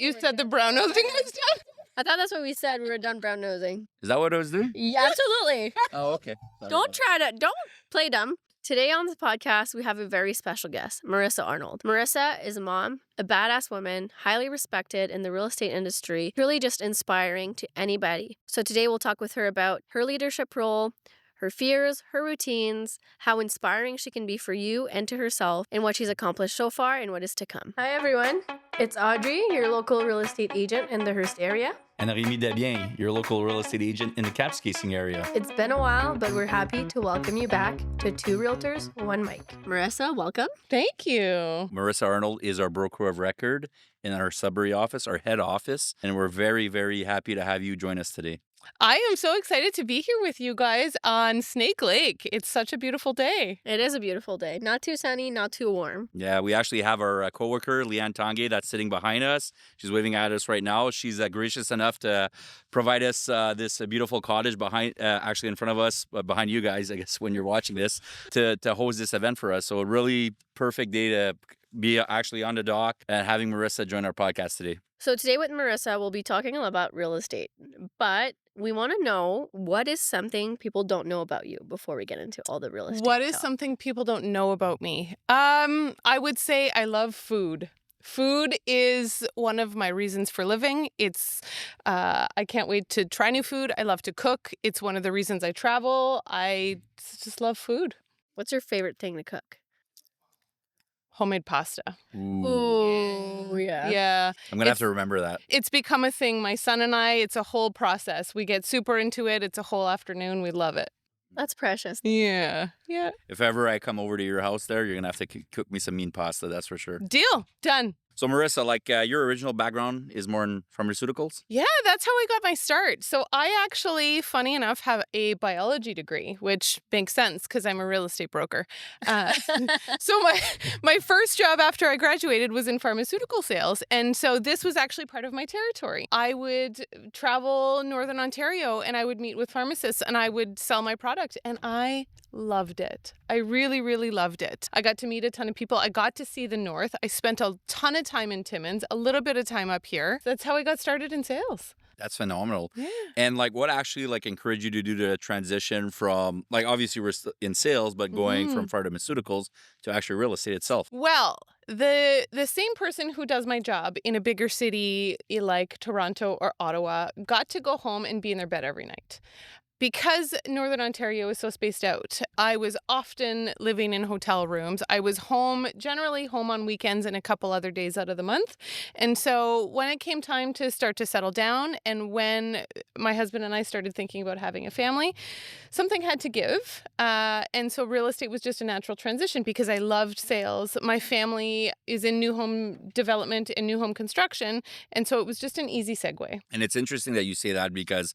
You said the brown nosing was done? I thought that's what we said. We were done brown nosing. Is that what I was doing? Yeah, absolutely. Oh, okay. Sorry Don't about don't play dumb. Today on the podcast, we have a very special guest, Marissa Arnold. Marissa is a mom, a badass woman, highly respected in the real estate industry, really just inspiring to anybody. So today we'll talk with her about her leadership role, her fears, her routines, how inspiring she can be for you and to herself, and what she's accomplished so far and what is to come. Hi, everyone. It's Audrey, your local real estate agent in the Hearst area. And Remi, Desbiens, your local real estate agent in the Caps Casing area. It's been a while, but we're happy to welcome you back to Two Realtors, One Mic. Marissa, welcome. Thank you. Marissa Arnold is our broker of record in our Sudbury office, our head office, and we're very, very happy to have you join us today. I am so excited to be here with you guys on Snake Lake. It's such a beautiful day. It is a beautiful day. Not too sunny, not too warm. Yeah, we actually have our coworker, Leanne Tange, that's sitting behind us. She's waving at us right now. She's gracious enough to provide us this beautiful cottage behind, actually in front of us, behind you guys, I guess, when you're watching this, to host this event for us. So a really perfect day to be actually on the dock and having Marissa join our podcast today. So today with Marissa, we'll be talking about real estate, but we want to know what is something people don't know about you before we get into all the real estate. What is talk. something people don't know about me? I would say I love food. Food is one of my reasons for living. It's, I can't wait to try new food. I love to cook. It's one of the reasons I travel. I just love food. What's your favorite thing to cook? Homemade pasta. Ooh, yeah. Yeah. I'm going to have to remember that. It's become a thing. My son and I, it's a whole process. We get super into it. It's a whole afternoon. We love it. That's precious. Yeah. Yeah. If ever I come over to your house there, you're going to have to cook me some mean pasta, that's for sure. Deal. Done. So Marissa, your original background is more in pharmaceuticals? Yeah, that's how I got my start. So I actually, funny enough, have a biology degree, which makes sense because I'm a real estate broker. So my first job after I graduated was in pharmaceutical sales. And so this was actually part of my territory. I would travel Northern Ontario and I would meet with pharmacists and I would sell my product. And I loved it. I really, really loved it. I got to meet a ton of people. I got to see the North. I spent a ton of time in Timmins, a little bit of time up here. That's how I got started in sales. That's phenomenal. Yeah. And what actually encouraged you to do the transition from obviously we're in sales, but going from pharmaceuticals to actually real estate itself? Well, the same person who does my job in a bigger city like Toronto or Ottawa got to go home and be in their bed every night. Because Northern Ontario is so spaced out, I was often living in hotel rooms. I was generally home on weekends and a couple other days out of the month. And so when it came time to start to settle down and when my husband and I started thinking about having a family, something had to give. And so real estate was just a natural transition because I loved sales. My family is in new home development and new home construction. And so it was just an easy segue. And it's interesting that you say that because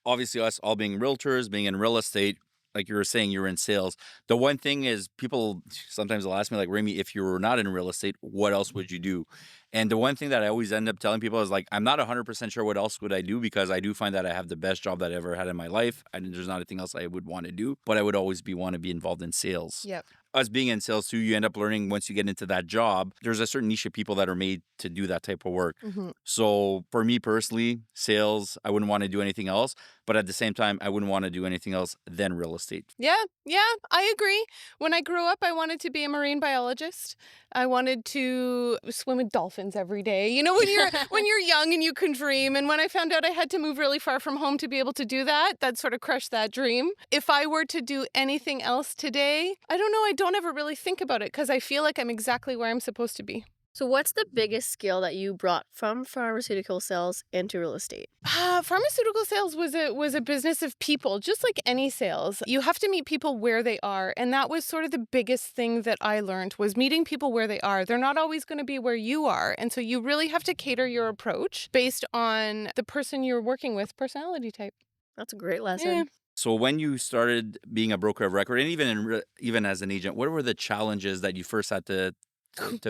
obviously us all being realtors, being in real estate, like you were saying, you're in sales. The one thing is people sometimes will ask me Remi, if you were not in real estate, what else would you do? And the one thing that I always end up telling people is I'm not 100% sure what else would I do because I do find that I have the best job that I ever had in my life. There's not anything else I would want to do, but I would always want to be involved in sales. Yep. Us being in sales too, you end up learning once you get into that job, there's a certain niche of people that are made to do that type of work. Mm-hmm. So for me personally, sales, I wouldn't want to do anything else. But at the same time, I wouldn't want to do anything else than real estate. Yeah, I agree. When I grew up, I wanted to be a marine biologist. I wanted to swim with dolphins every day. You know, when you're young and you can dream. And when I found out I had to move really far from home to be able to do that, that sort of crushed that dream. If I were to do anything else today, I don't know. I don't ever really think about it because I feel like I'm exactly where I'm supposed to be. So what's the biggest skill that you brought from pharmaceutical sales into real estate? Pharmaceutical sales was a business of people, just like any sales. You have to meet people where they are. And that was sort of the biggest thing that I learned was meeting people where they are. They're not always going to be where you are. And so you really have to cater your approach based on the person you're working with, personality type. That's a great lesson. Yeah. So when you started being a broker of record, and even as an agent, what were the challenges that you first had to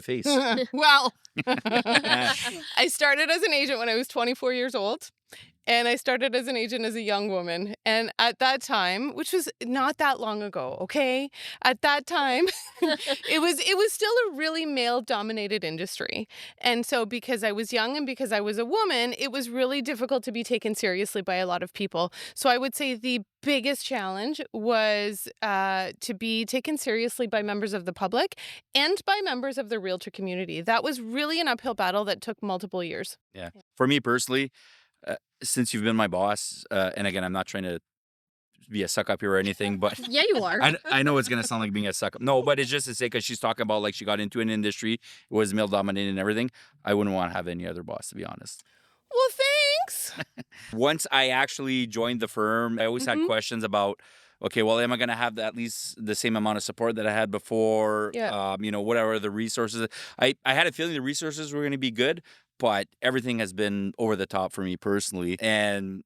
face? Well, I started as an agent when I was 24 years old. And I started as an agent as a young woman. And at that time, which was not that long ago, okay? At that time, it was still a really male-dominated industry. And so because I was young and because I was a woman, it was really difficult to be taken seriously by a lot of people. So I would say the biggest challenge was to be taken seriously by members of the public and by members of the realtor community. That was really an uphill battle that took multiple years. Yeah. For me personally, since you've been my boss, and again, I'm not trying to be a suck up here or anything, but Yeah, you are. I know it's gonna sound like being a suck up. No, but it's just to say because she's talking about like she got into an industry, it was male dominated and everything. I wouldn't want to have any other boss, to be honest. Well, thanks. Once I actually joined the firm, I always had Mhm. questions about, okay, well, am I going to have at least the same amount of support that I had before? Yeah. What are the resources? I had a feeling the resources were going to be good, but everything has been over the top for me personally. And,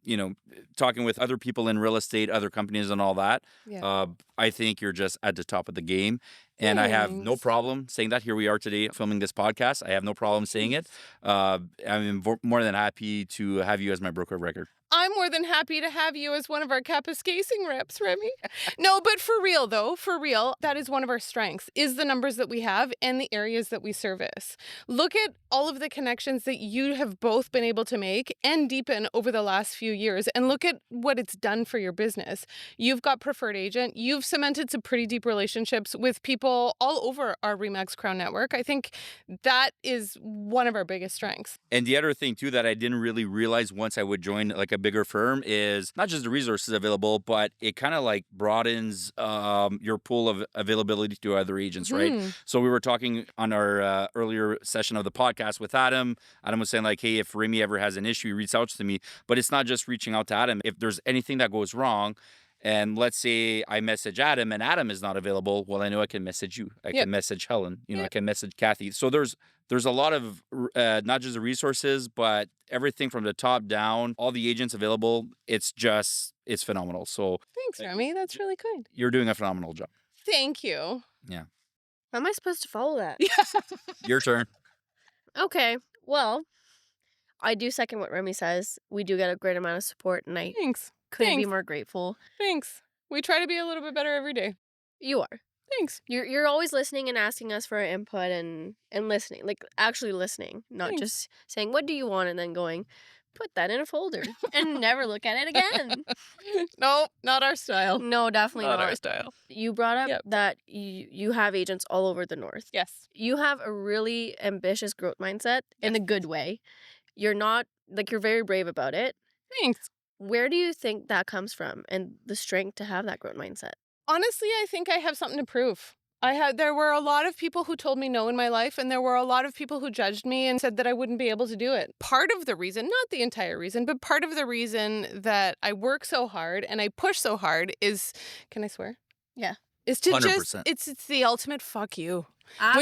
talking with other people in real estate, other companies and all that, Yeah. I think you're just at the top of the game. And I have no Thanks. problem saying that. Here we are today filming this podcast. I have no problem saying it. I'm more than happy to have you as my broker of record. I'm more than happy to have you as one of our Kapuskasing reps, Remi. No, but for real, though, for real, that is one of our strengths, is the numbers that we have and the areas that we service. Look at all of the connections that you have both been able to make and deepen over the last few years, and look at what it's done for your business. You've got preferred agent. You've cemented some pretty deep relationships with people all over our Remax Crown network. I think that is one of our biggest strengths. And the other thing too that I didn't really realize once I would join like a bigger firm is not just the resources available, but it kind of like broadens your pool of availability to other agents, right? Mhm. So we were talking on our earlier session of the podcast with Adam. Adam was saying like, hey, if Remi ever has an issue, he reaches out to me. But it's not just reaching out to Adam. If there's anything that goes wrong, and let's say I message Adam and Adam is not available, well, I know I can message you. I Yep. can message Helen. I Yep. can message Kathy. So there's a lot of not just the resources, but everything from the top down, all the agents available. It's phenomenal. So Thanks, Remi. That's really kind. you're doing a phenomenal job. Thank you. Yeah. How am I supposed to follow that? Your turn. Okay, well, I do second what Remi says. We do get a great amount of support, and I Thanks. couldn't be Thanks. more grateful. Thanks. We try to be a little bit better every day. You are. Thanks. You're always listening and asking us for our input and listening, like actually listening, not Thanks. just saying, what do you want? And then going, put that in a folder and never look at it again. No, not our style. No, definitely Not not. our style. You brought up Yep. that you have agents all over the north. Yes. You have a really ambitious growth mindset in a good way. You're not, like, you're very brave about it. Thanks. Where do you think that comes from and the strength to have that growth mindset? Honestly, I think I have something to prove. There were a lot of people who told me no in my life, and there were a lot of people who judged me and said that I wouldn't be able to do it. Part of the reason, not the entire reason, but part of the reason that I work so hard and I push so hard is, can I swear? Yeah. Is to 100%. it's the ultimate fuck you. Absolutely.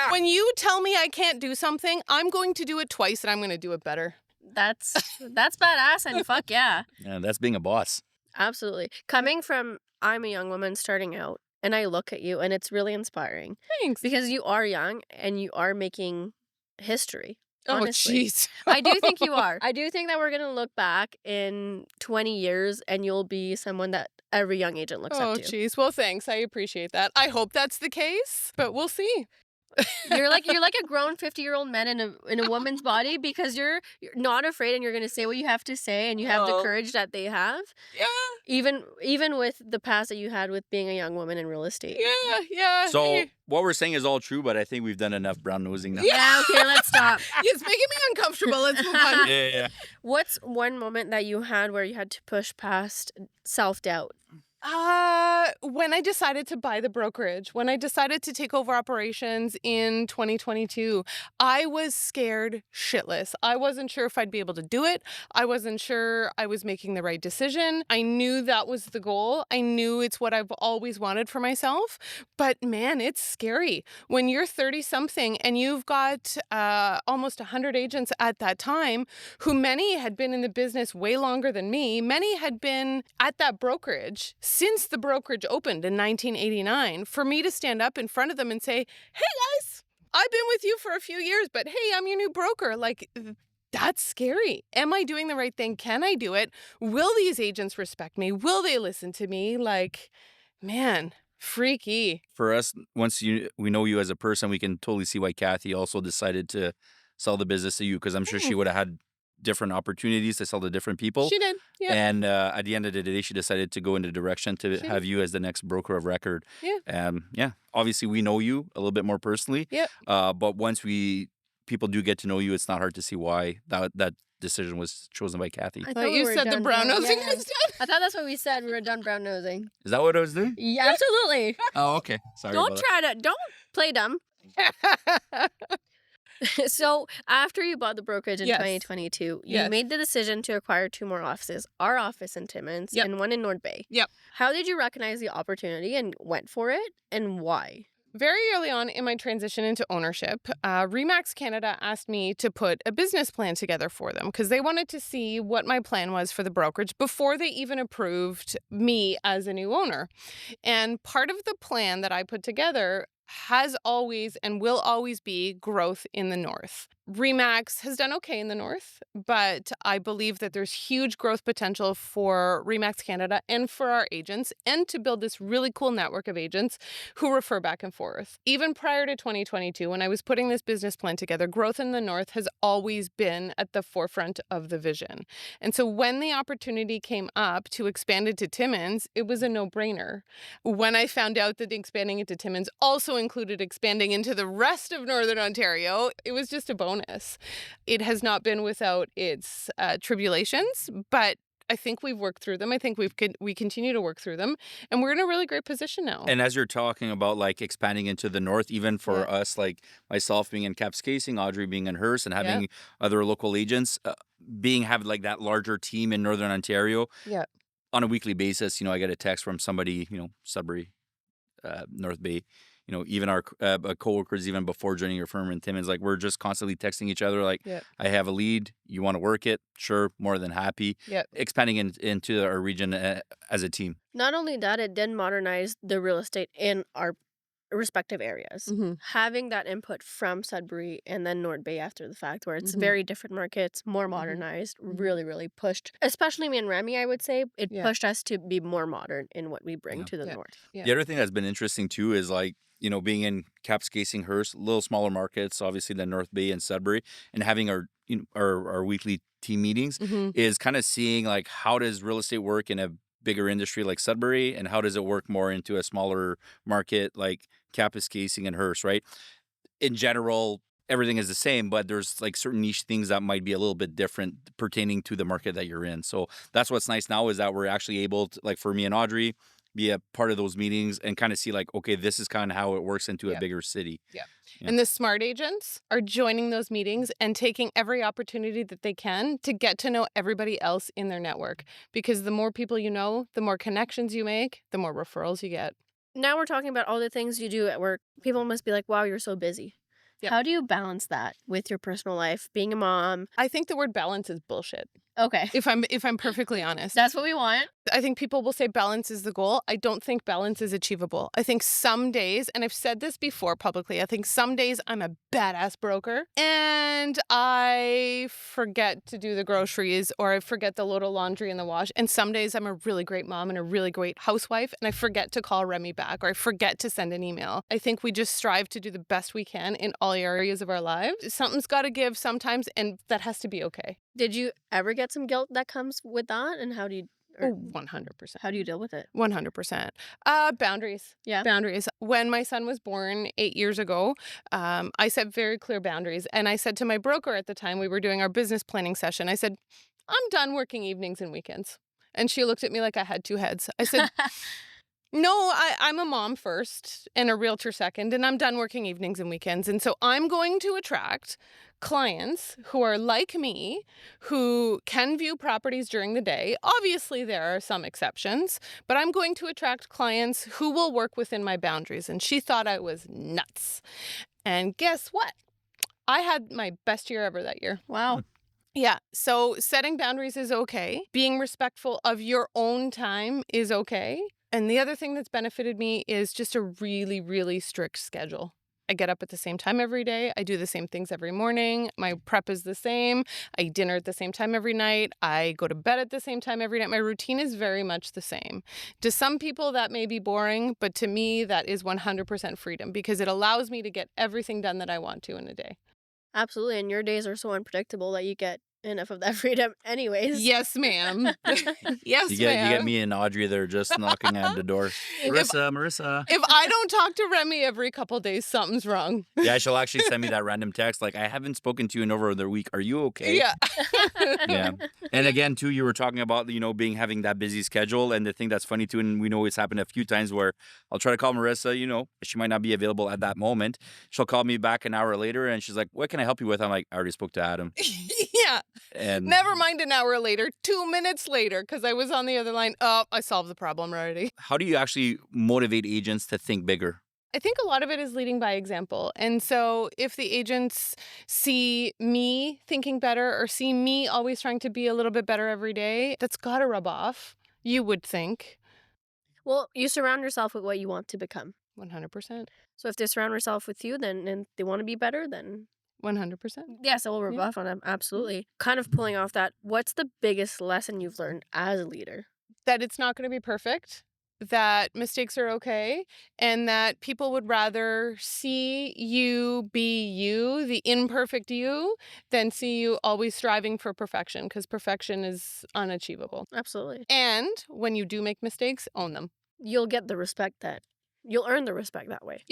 When you tell me I can't do something, I'm going to do it twice and I'm going to do it better. That's badass and fuck yeah. Yeah, that's being a boss. Absolutely. Coming from, I'm a young woman starting out, and I look at you and it's really inspiring Thanks. because you are young and you are making history. Oh, Honestly. jeez. I do think you are. I do think that we're going to look back in 20 years and you'll be someone that every young agent looks Oh, up to. jeez. Well, thanks. I appreciate that. I hope that's the case, but we'll see. You're like a grown 50-year-old man in a woman's body because you're not afraid and you're going to say what you have to say and you have the Oh. courage that they have. Yeah, Even with the past that you had with being a young woman in real estate. yeah. So Hey, what we're saying is all true, but I think we've done enough brown nosing now. Yeah, okay, let's stop. it's making me uncomfortable. Let's move on. Yeah. What's one moment that you had where you had to push past self-doubt? When I decided to buy the brokerage, when I decided to take over operations in 2022, I was scared shitless. I wasn't sure if I'd be able to do it. I wasn't sure I was making the right decision. I knew that was the goal. I knew it's what I've always wanted for myself. But man, it's scary. When you're 30 something and you've got almost 100 agents at that time, who many had been in the business way longer than me, many had been at that brokerage since the brokerage opened in 1989, for me to stand up in front of them and say, hey guys, I've been with you for a few years, but hey, I'm your new broker. Like, That's scary. Am I doing the right thing? Can I do it? Will these agents respect me? Will they listen to me? Like, man, freaky. For us, once we know you as a person, we can totally see why Kathy also decided to sell the business to you, because I'm sure she Mm, would have had different opportunities to sell to different people. she did. Yep. And at the end of the day, she decided to go in the direction to She have did. you as the next broker of record. Yeah. Yeah, obviously we know you a little bit more personally. Yep. But once people do get to know you, it's not hard to see why that decision was chosen by Kathy. I Thought thought we you were said the done brown nosing yeah. was done. I thought that's what we said. We were done brown nosing. Is that what I was doing? Yeah, absolutely. Oh, okay. Sorry Don't about try to, don't play dumb. So after you bought the brokerage in Yes. 2022, you Yes. made the decision to acquire 2 more offices, our office in Timmins Yep. and one in North Bay. Yep. How did you recognize the opportunity and went for it, and why? Very early on in my transition into ownership, Remax Canada asked me to put a business plan together for them because they wanted to see what my plan was for the brokerage before they even approved me as a new owner. And part of the plan that I put together has always and will always be growth in the north. Remax has done okay in the north, but I believe that there's huge growth potential for Remax Canada and for our agents, and to build this really cool network of agents who refer back and forth. Even prior to 2022, when I was putting this business plan together, growth in the north has always been at the forefront of the vision. And so when the opportunity came up to expand into Timmins, it was a no-brainer. When I found out that expanding into Timmins also included expanding into the rest of Northern Ontario, it was just a bonus. It has not been without its tribulations, but I think we've worked through them. I think we continue to work through them, and we're in a really great position now. And as you're talking about like expanding into the north, even for us, like myself being in Casing, Audrey being in Hearst, and having other local agents, have like that larger team in Northern Ontario Yeah. on a weekly basis. I get a text from somebody, Sudbury, North Bay, even our coworkers, even before joining your firm in Timmins, like we're just constantly texting each other. Like, Yep. I have a lead. You want to work it? Sure. More than happy. Yep. Expanding into our region as a team. Not only that, it did modernize the real estate in our respective areas. Mhm. Having that input from Sudbury and then North Bay after the fact, where it's Mhm. very different markets, more modernized, really, really pushed, especially me and Remi, I would say, it Yeah. pushed us to be more modern in what we bring Yeah. to the Yeah. north. Yeah. The other thing that's been interesting too is like, being in Casing, Hearst, little smaller markets, obviously than North Bay and Sudbury, and having our weekly team meetings Mhm. is kind of seeing like how does real estate work in a bigger industry like Sudbury, and how does it work more into a smaller market like Casing and Hearst, right? In general, everything is the same, but there's like certain niche things that might be a little bit different pertaining to the market that you're in. So that's what's nice now, is that we're actually able to, like for me and Audrey, be a part of those meetings and kind of see like, okay, this is kind of how it works into a Yeah. bigger city. Yeah. Yeah. And the smart agents are joining those meetings and taking every opportunity that they can to get to know everybody else in their network. Because the more people you know, the more connections you make, the more referrals you get. Now we're talking about all the things you do at work. People must be like, wow, you're so busy. Yep. How do you balance that with your personal life, being a mom? I think the word balance is bullshit. Okay. If I'm perfectly honest. That's what we want. I think people will say balance is the goal. I don't think balance is achievable. I think some days, and I've said this before publicly, I think some days I'm a badass broker and I forget to do the groceries, or I forget the load of laundry in the wash. And some days I'm a really great mom and a really great housewife, and I forget to call Remi back, or I forget to send an email. I think we just strive to do the best we can in all areas of our lives. Something's got to give sometimes, and that has to be okay. Did you ever get some guilt that comes with that? And how do you, or 100%. how do you deal with it? 100%. Boundaries. Yeah. Boundaries. When my son was born 8 years ago, I set very clear boundaries. And I said to my broker at the time, we were doing our business planning session, I said, I'm done working evenings and weekends. And she looked at me like I had two heads. I said, no, I'm a mom first and a realtor second, and I'm done working evenings and weekends. And so I'm going to attract clients who are like me, who can view properties during the day. Obviously, there are some exceptions, but I'm going to attract clients who will work within my boundaries. And she thought I was nuts. And guess what? I had my best year ever that year. Wow. Yeah. So setting boundaries is okay. Being respectful of your own time is okay. And the other thing that's benefited me is just a really, really strict schedule. I get up at the same time every day. I do the same things every morning. My prep is the same. I eat dinner at the same time every night. I go to bed at the same time every night. My routine is very much the same. To some people, that may be boring, but to me, that is 100% freedom because it allows me to get everything done that I want to in a day. Absolutely. And your days are so unpredictable that you get enough of that freedom anyways. Yes, ma'am. Yes, You get ma'am. me and Audrey there just knocking at the door. Marissa. If I don't talk to Remi every couple days, something's wrong. Yeah, she'll actually send me that random text like, I haven't spoken to you in over the week. Are you okay? Yeah. Yeah. And again, too, you were talking about, having that busy schedule. And the thing that's funny, too, and we know it's happened a few times where I'll try to call Marissa, she might not be available at that moment. She'll call me back an hour later and she's like, what can I help you with? I'm like, I already spoke to Adam. Yeah. And Never mind an hour later, 2 minutes later, because I was on the other line. Oh, I solved the problem already. how do you actually motivate agents to think bigger? I think a lot of it is leading by example. And so if the agents see me thinking better or see me always trying to be a little bit better every day, that's got to rub off, you would think. Well, you surround yourself with what you want to become. 100%. So if they surround themselves with you, then and they want to be better, then 100%. yes, it will rub Yeah. off on them. Absolutely. Kind of pulling off that, what's the biggest lesson you've learned as a leader? That it's not going to be perfect, that mistakes are okay, and that people would rather see you be you, the imperfect you, than see you always striving for perfection, because perfection is unachievable. Absolutely. And when you do make mistakes, own them. You'll get the respect you'll earn the respect that way.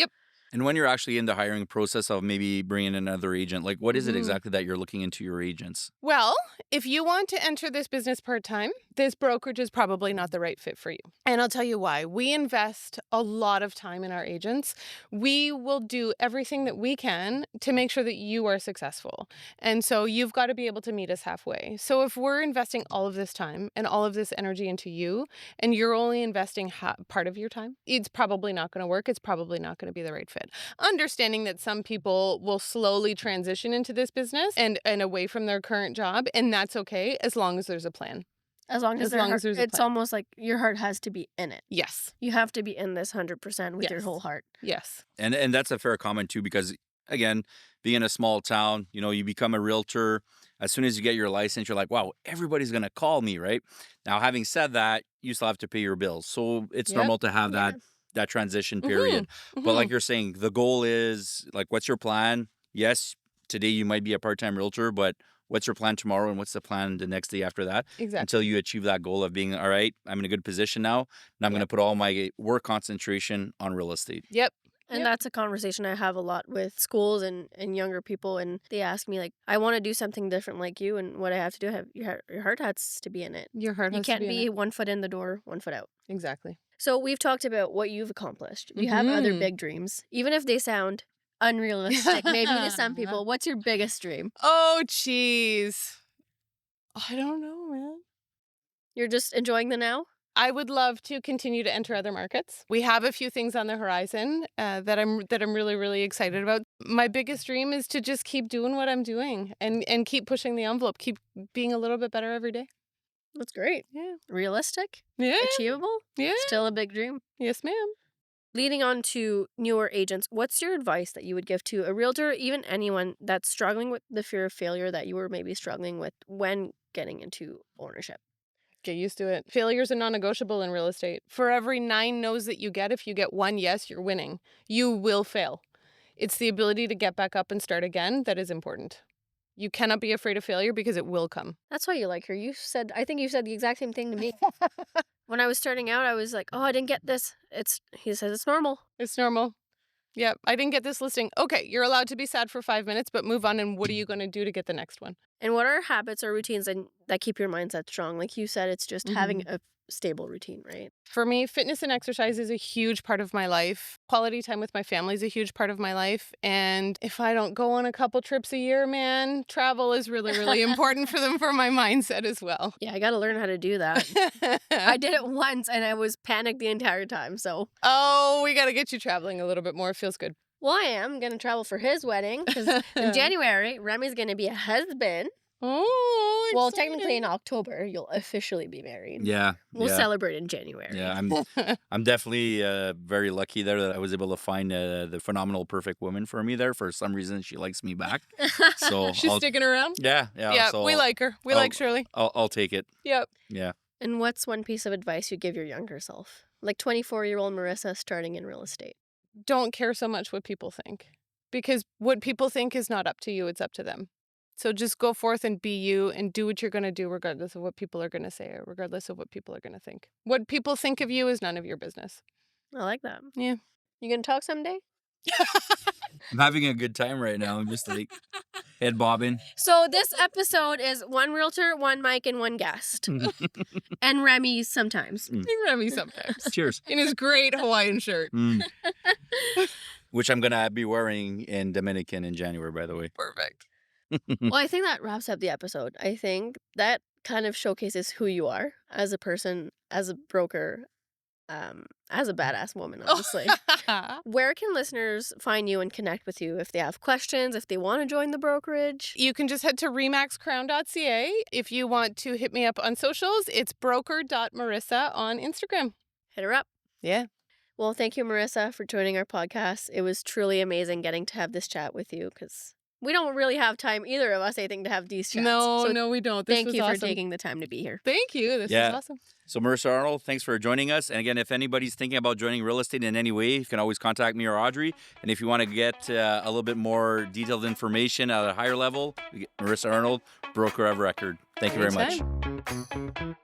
And when you're actually in the hiring process of maybe bringing in another agent, like what is it Mhm. exactly that you're looking into your agents? Well, if you want to enter this business part-time, this brokerage is probably not the right fit for you. And I'll tell you why. We invest a lot of time in our agents. We will do everything that we can to make sure that you are successful. And so you've got to be able to meet us halfway. So if we're investing all of this time and all of this energy into you, and you're only investing part of your time, it's probably not going to work. It's probably not going to be the right fit. Understanding that some people will slowly transition into this business and away from their current job, and that's okay as long as there's a plan. As long as, As long as there's a it's plan. almost like your heart has to be in it. Yes. You have to be in this 100% with your Yes. whole heart. Yes. And that's a fair comment too, because again, being in a small town, you become a realtor. As soon as you get your license, you're like, wow, everybody's gonna call me, right? Now, having said that, you still have to pay your bills. So it's Yep. normal to have Yeah. that transition period. But like you're saying, the goal is like, what's your plan? Yes, today you might be a part-time realtor, but what's your plan tomorrow and what's the plan the next day after that? Exactly. Until you achieve that goal of being, all right, I'm in a good position now. Now I'm going to put all my work concentration on real estate. Yep. And Yep. that's a conversation I have a lot with schools and younger people. And they ask me, like, I want to do something different like you. And what I have to do, your heart has to be in it. Your heart You has can't to be in be it. 1 foot in the door, 1 foot out. Exactly. So we've talked about what you've accomplished. You have other Mhm. big dreams, even if they sound unrealistic, maybe to some people. What's your biggest dream? Oh, jeez. I don't know, man. You're just enjoying the now? I would love to continue to enter other markets. We have a few things on the horizon that I'm really, really excited about. My biggest dream is to just keep doing what I'm doing and keep pushing the envelope, keep being a little bit better every day. That's great. Yeah. Realistic? Yeah. Achievable? Yeah. Still a big dream. Yes, ma'am. Leading on to newer agents, what's your advice that you would give to a realtor, even anyone that's struggling with the fear of failure that you were maybe struggling with when getting into ownership? Get used to it. Failures are non-negotiable in real estate. For every 9 no's that you get, if you get 1 yes, you're winning. You will fail. It's the ability to get back up and start again that is important. You cannot be afraid of failure because it will come. That's why you like her. I think you said the exact same thing to me. When I was starting out, I was like, oh, I didn't get this. He says it's normal. It's normal. Yep. I didn't get this listing. Okay, you're allowed to be sad for 5 minutes, but move on. And what are you going to do to get the next one? And what are habits or routines that keep your mindset strong? Like you said, it's just having a stable routine, right? For me, fitness and exercise is a huge part of my life. Quality time with my family is a huge part of my life. And if I don't go on a couple trips a year, man, travel is really, really important for them, for my mindset as well. Yeah, I got to learn how to do that. I did it once and I was panicked the entire time. So, Oh, we got to get you traveling a little bit more. It feels good. well, I am going to travel for his wedding because in January, Remi's going to be a husband. Oh, Well, exciting. technically in October, you'll officially be married. Yeah. We'll yeah. celebrate in January. Yeah, I'm definitely very lucky there that I was able to find the phenomenal perfect woman for me there. For some reason, she likes me back. So She's sticking around? yeah. Yeah, So we like her. We like Shirley. I'll take it. Yep. Yeah. And what's one piece of advice you give your younger self? Like 24-year-old Marissa starting in real estate. Don't care so much what people think, because what people think is not up to you, it's up to them. So just go forth and be you and do what you're going to do regardless of what people are going to say or regardless of what people are going to think. What people think of you is none of your business. I like that. Yeah. You gonna talk someday? I'm having a good time right now. I'm just like head bobbing. So this episode is one realtor, one mic, and one guest. And Remi sometimes. And Remi sometimes. Cheers. In his great Hawaiian shirt. Which I'm gonna be wearing in Dominican in January, by the way. Perfect. Well, I think that wraps up the episode. I think that kind of showcases who you are as a person, as a broker, as a badass woman, honestly. Where can listeners find you and connect with you if they have questions, if they want to join the brokerage? You can just head to remaxcrown.ca. If you want to hit me up on socials, it's broker.marissa on Instagram. Hit her up. Yeah. Well, thank you, Marissa, for joining our podcast. It was truly amazing getting to have this chat with you because we don't really have time, either of us, I think, to have these chats. No, we don't. This Thank was you awesome. for taking the time to be here. Thank you. This Yeah. was awesome. So Marissa Arnold, thanks for joining us. And again, if anybody's thinking about joining real estate in any way, you can always contact me or Audrey. And if you want to get a little bit more detailed information at a higher level, Marissa Arnold, broker of record. Thank you very much. Anytime.